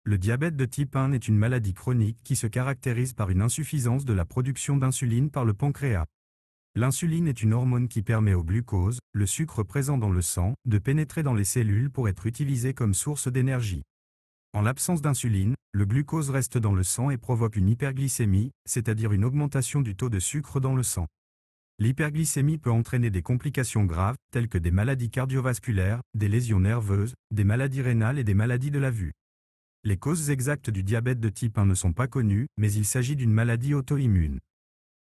Le diabète de type 1 est une maladie chronique qui se caractérise par une insuffisance de la production d'insuline par le pancréas. L'insuline est une hormone qui permet au glucose, le sucre présent dans le sang, de pénétrer dans les cellules pour être utilisé comme source d'énergie. En l'absence d'insuline, le glucose reste dans le sang et provoque une hyperglycémie, c'est-à-dire une augmentation du taux de sucre dans le sang. L'hyperglycémie peut entraîner des complications graves, telles que des maladies cardiovasculaires, des lésions nerveuses, des maladies rénales et des maladies de la vue. Les causes exactes du diabète de type 1 ne sont pas connues, mais il s'agit d'une maladie auto-immune.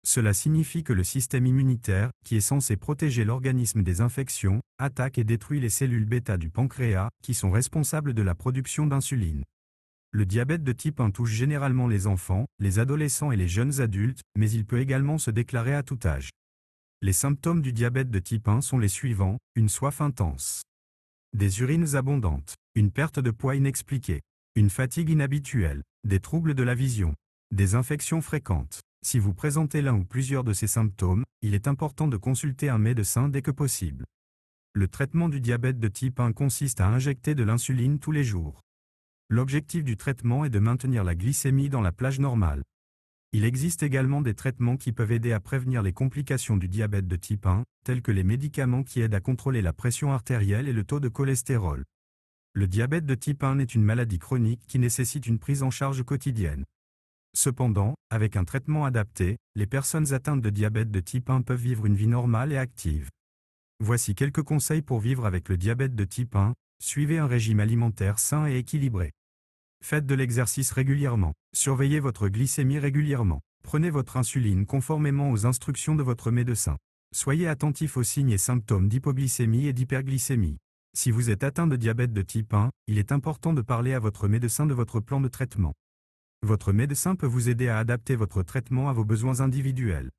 Cela signifie que le système immunitaire, qui est censé protéger l'organisme des infections, attaque et détruit les cellules bêta du pancréas, qui sont responsables de la production d'insuline. Le diabète de type 1 touche généralement les enfants, les adolescents et les jeunes adultes, mais il peut également se déclarer à tout âge. Les symptômes du diabète de type 1 sont les suivants: une soif intense, des urines abondantes, une perte de poids inexpliquée, une fatigue inhabituelle, des troubles de la vision, des infections fréquentes. Si vous présentez l'un ou plusieurs de ces symptômes, il est important de consulter un médecin dès que possible. Le traitement du diabète de type 1 consiste à injecter de l'insuline tous les jours. L'objectif du traitement est de maintenir la glycémie dans la plage normale. Il existe également des traitements qui peuvent aider à prévenir les complications du diabète de type 1, tels que les médicaments qui aident à contrôler la pression artérielle et le taux de cholestérol. Le diabète de type 1 est une maladie chronique qui nécessite une prise en charge quotidienne. Cependant, avec un traitement adapté, les personnes atteintes de diabète de type 1 peuvent vivre une vie normale et active. Voici quelques conseils pour vivre avec le diabète de type 1. Suivez un régime alimentaire sain et équilibré. Faites de l'exercice régulièrement. Surveillez votre glycémie régulièrement. Prenez votre insuline conformément aux instructions de votre médecin. Soyez attentif aux signes et symptômes d'hypoglycémie et d'hyperglycémie. Si vous êtes atteint de diabète de type 1, il est important de parler à votre médecin de votre plan de traitement. Votre médecin peut vous aider à adapter votre traitement à vos besoins individuels.